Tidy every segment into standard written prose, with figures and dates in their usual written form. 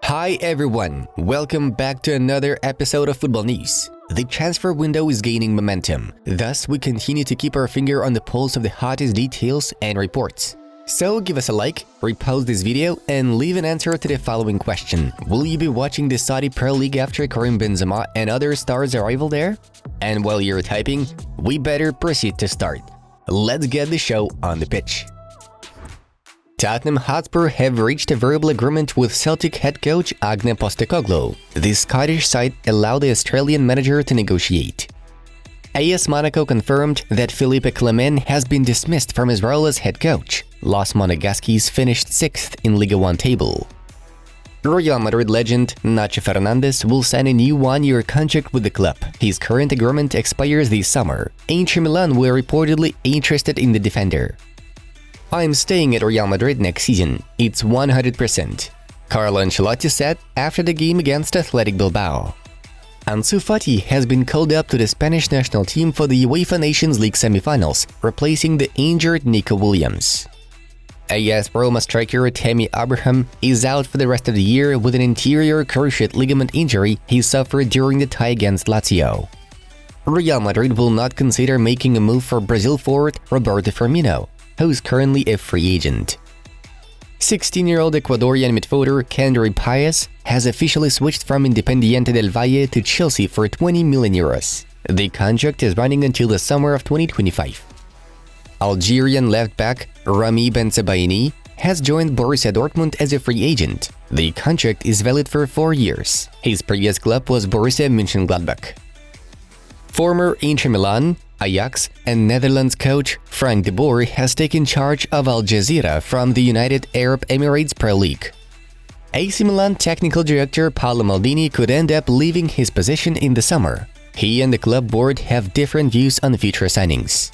Hi everyone, welcome back to another episode of Football News. The transfer window is gaining momentum, thus we continue to keep our finger on the pulse of the hottest details and reports. So give us a like, repost this video, and leave an answer to the following question. Will you be watching the Saudi Pro League after Karim Benzema and other stars' arrival there? And while you're typing, we better proceed to start. Let's get the show on the pitch. Tottenham Hotspur have reached a verbal agreement with Celtic head coach Agne Postecoglou. The Scottish side allowed the Australian manager to negotiate. AS Monaco confirmed that Philippe Clement has been dismissed from his role as head coach. Los Monegasquis finished 6th in Liga 1 table. Real Madrid legend Nacho Fernandez will sign a new one-year contract with the club. His current agreement expires this summer. Inter Milan were reportedly interested in the defender. "I'm staying at Real Madrid next season. It's 100%. Carlo Ancelotti said after the game against Athletic Bilbao. Ansu Fati has been called up to the Spanish national team for the UEFA Nations League semi-finals, replacing the injured Nico Williams. AS Roma striker Tammy Abraham is out for the rest of the year with an anterior cruciate ligament injury he suffered during the tie against Lazio. Real Madrid will not consider making a move for Brazil forward Roberto Firmino, who is currently a free agent. 16-year-old Ecuadorian midfielder Kendry Páez has officially switched from Independiente del Valle to Chelsea for 20 million euros. The contract is running until the summer of 2025. Algerian left-back Rami Bensebaini has joined Borussia Dortmund as a free agent. The contract is valid for 4 years. His previous club was Borussia Mönchengladbach. Former Inter Milan, Ajax, and Netherlands coach Frank de Boer has taken charge of Al Jazeera from the United Arab Emirates Pro League. AC Milan technical director Paolo Maldini could end up leaving his position in the summer. He and the club board have different views on future signings.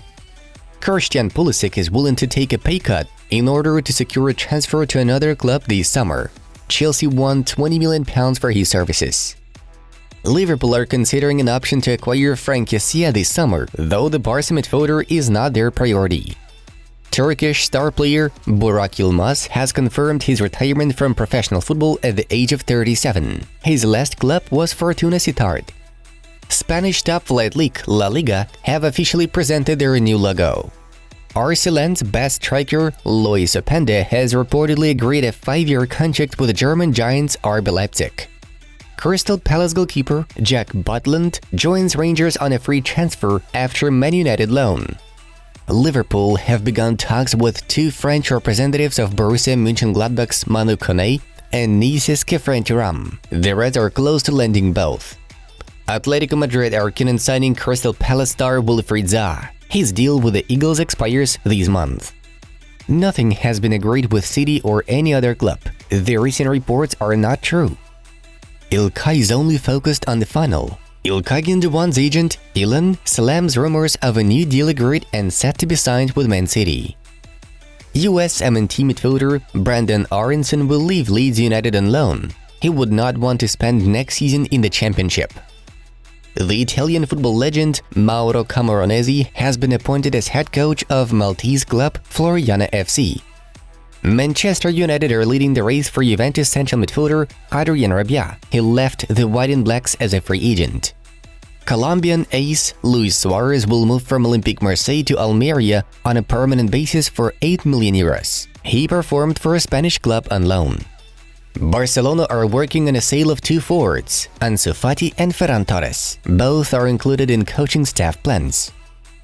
Christian Pulisic is willing to take a pay cut in order to secure a transfer to another club this summer. Chelsea won £20 million for his services. Liverpool are considering an option to acquire Frank Kessie this summer, though the Barca midfielder is not their priority. Turkish star player Burak Yilmaz has confirmed his retirement from professional football at the age of 37. His last club was Fortuna Sittard. Spanish top flight league La Liga have officially presented their new logo. Arsenal's best striker Lois Openda has reportedly agreed a 5-year contract with the German giants RB Leipzig. Crystal Palace goalkeeper Jack Butland joins Rangers on a free transfer after Man United loan. Liverpool have begun talks with 2 French representatives of Borussia Mönchengladbach's Manu Koné and Nice's Kefren Thuram. The Reds are close to landing both. Atletico Madrid are keen on signing Crystal Palace star Wilfried Zaha. His deal with the Eagles expires this month. Nothing has been agreed with City or any other club. The recent reports are not true. Ilkay is only focused on the final. Ilkay Gündoğan's agent, Ilan, slams rumors of a new deal agreed and set to be signed with Man City. US M&T midfielder Brandon Aronson will leave Leeds United on loan. He would not want to spend next season in the Championship. The Italian football legend Mauro Camoranesi has been appointed as head coach of Maltese club Floriana FC. Manchester United are leading the race for Juventus central midfielder Adrien Rabiot. He left the White and Blacks as a free agent. Colombian ace Luis Suarez will move from Olympique Marseille to Almeria on a permanent basis for 8 million euros. He performed for a Spanish club on loan. Barcelona are working on a sale of 2 forwards, Ansu Fati and Ferran Torres. Both are included in coaching staff plans.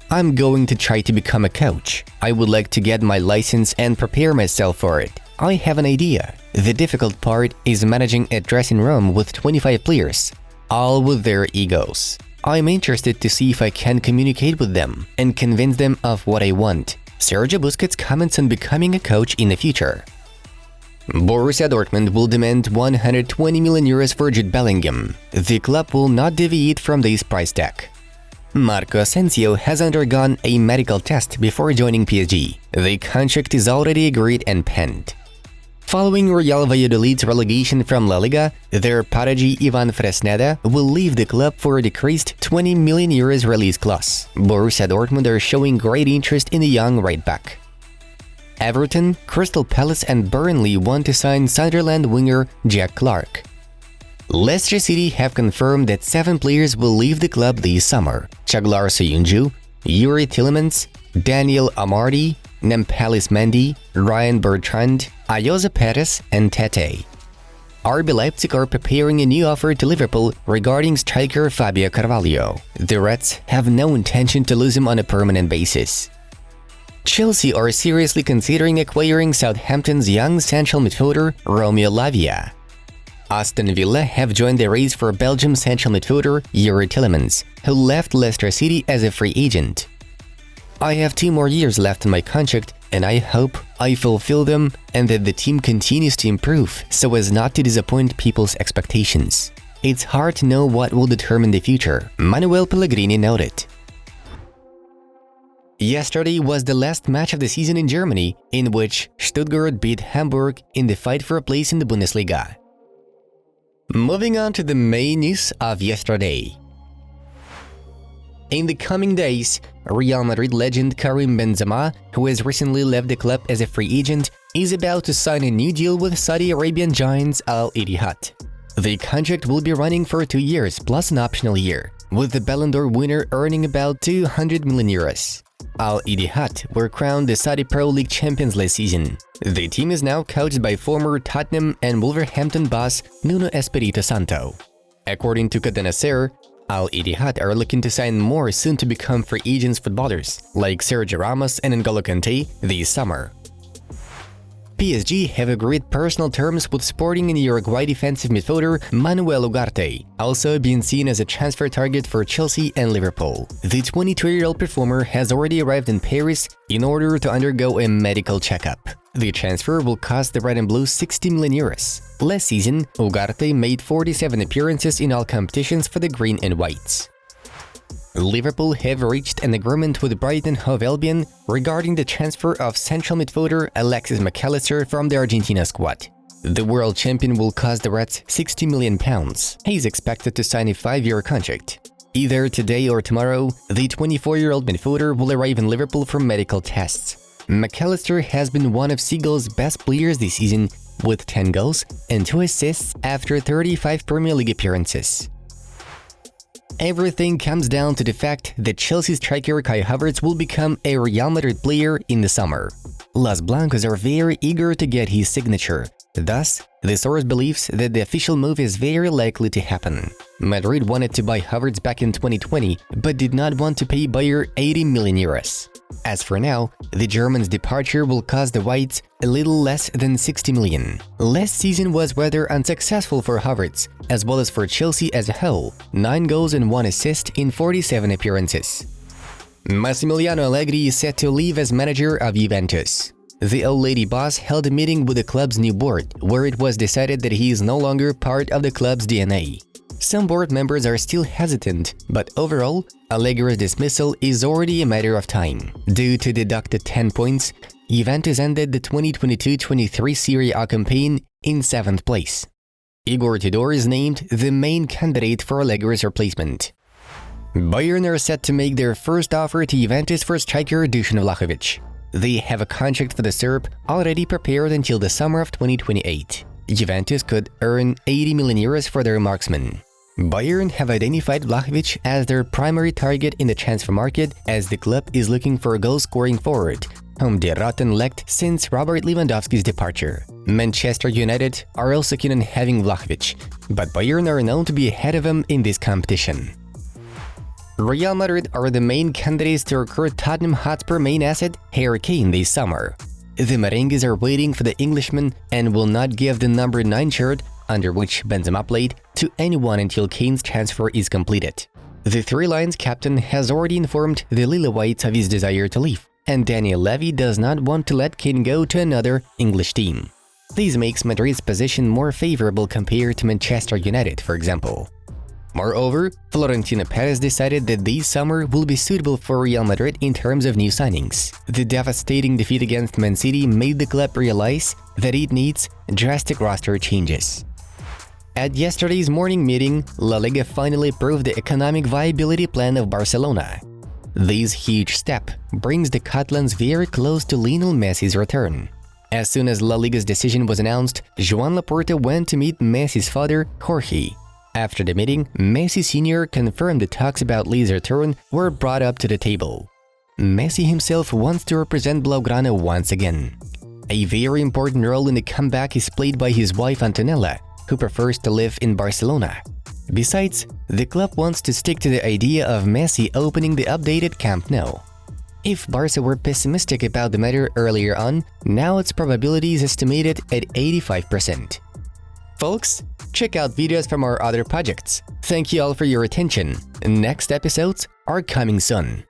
"I'm going to try to become a coach. I would like to get my license and prepare myself for it. I have an idea. The difficult part is managing a dressing room with 25 players, all with their egos. I'm interested to see if I can communicate with them and convince them of what I want." Sergio Busquets comments on becoming a coach in the future. Borussia Dortmund will demand 120 million euros for Jude Bellingham. The club will not deviate from this price tag. Marco Asensio has undergone a medical test before joining PSG. The contract is already agreed and penned. Following Real Valladolid's relegation from La Liga, their prodigy Ivan Fresneda will leave the club for a decreased 20 million euros release clause. Borussia Dortmund are showing great interest in the young right-back. Everton, Crystal Palace and Burnley want to sign Sunderland winger Jack Clarke. Leicester City have confirmed that 7 players will leave the club this summer: Çağlar Söyüncü, Yuri Tielemans, Daniel Amartey, Nampalys Mendy, Ryan Bertrand, Ayoze Perez and Tete. RB Leipzig are preparing a new offer to Liverpool regarding striker Fabio Carvalho. The Reds have no intention to lose him on a permanent basis. Chelsea are seriously considering acquiring Southampton's young central midfielder Romeo Lavia. Aston Villa have joined the race for Belgium central midfielder Yuri Tielemans, who left Leicester City as a free agent. "I have 2 more years left in my contract, and I hope I fulfill them and that the team continues to improve so as not to disappoint people's expectations. It's hard to know what will determine the future," Manuel Pellegrini noted. Yesterday was the last match of the season in Germany, in which Stuttgart beat Hamburg in the fight for a place in the Bundesliga. Moving on to the main news of yesterday. In the coming days, Real Madrid legend Karim Benzema, who has recently left the club as a free agent, is about to sign a new deal with Saudi Arabian giants Al Ittihad. The contract will be running for 2 years plus an optional year, with the Ballon d'Or winner earning about 200 million euros. Al Ittihad were crowned the Saudi Pro League champions last season. The team is now coached by former Tottenham and Wolverhampton boss Nuno Espirito Santo. According to Catalans, Al Ittihad are looking to sign more soon-to-become free agents footballers like Sergio Ramos and N'Golo Kante this summer. PSG have agreed personal terms with Sporting and Uruguay defensive midfielder Manuel Ugarte, also being seen as a transfer target for Chelsea and Liverpool. The 22-year-old performer has already arrived in Paris in order to undergo a medical checkup. The transfer will cost the Red and Blue 60 million euros. Last season, Ugarte made 47 appearances in all competitions for the Green and Whites. Liverpool have reached an agreement with Brighton Hove Albion regarding the transfer of central midfielder Alexis Mac Allister from the Argentina squad. The world champion will cost the Reds £60 million. He's expected to sign a 5-year contract. Either today or tomorrow, the 24-year-old midfielder will arrive in Liverpool for medical tests. Mac Allister has been one of Seagull's best players this season, with 10 goals and 2 assists after 35 Premier League appearances. Everything comes down to the fact that Chelsea striker Kai Havertz will become a Real Madrid player in the summer. Los Blancos are very eager to get his signature. Thus, the source believes that the official move is very likely to happen. Madrid wanted to buy Havertz back in 2020, but did not want to pay Bayer 80 million euros. As for now, the German's departure will cost the Whites a little less than 60 million. Last season was rather unsuccessful for Havertz, as well as for Chelsea as a whole, 9 goals and 1 assist in 47 appearances. Massimiliano Allegri is set to leave as manager of Juventus. The old lady boss held a meeting with the club's new board, where it was decided that he is no longer part of the club's DNA. Some board members are still hesitant, but overall, Allegri's dismissal is already a matter of time. Due to deducted 10 points, Juventus ended the 2022-23 Serie A campaign in 7th place. Igor Tudor is named the main candidate for Allegri's replacement. Bayern are set to make their first offer to Juventus for striker Dusan Vlahovic. They have a contract for the Serb already prepared until the summer of 2028. Juventus could earn 80 million euros for their marksman. Bayern have identified Vlahovic as their primary target in the transfer market, as the club is looking for a goal-scoring forward, whom they rotten lacked since Robert Lewandowski's departure. Manchester United are also keen on having Vlahovic, but Bayern are known to be ahead of him in this competition. Real Madrid are the main candidates to recruit Tottenham Hotspur main asset Harry Kane this summer. The Merengues are waiting for the Englishman and will not give the number 9 shirt, under which Benzema played, to anyone until Kane's transfer is completed. The Three Lions captain has already informed the Lily Whites of his desire to leave, and Daniel Levy does not want to let Kane go to another English team. This makes Madrid's position more favorable compared to Manchester United, for example. Moreover, Florentino Perez decided that this summer will be suitable for Real Madrid in terms of new signings. The devastating defeat against Man City made the club realize that it needs drastic roster changes. At yesterday's morning meeting, La Liga finally approved the economic viability plan of Barcelona. This huge step brings the Catalans very close to Lionel Messi's return. As soon as La Liga's decision was announced, Joan Laporta went to meet Messi's father, Jorge. After the meeting, Messi Sr. confirmed the talks about Li's return were brought up to the table. Messi himself wants to represent Blaugrana once again. A very important role in the comeback is played by his wife Antonela, who prefers to live in Barcelona. Besides, the club wants to stick to the idea of Messi opening the updated Camp Nou. If Barca were pessimistic about the matter earlier on, now its probability is estimated at 85%. Folks, check out videos from our other projects. Thank you all for your attention. Next episodes are coming soon.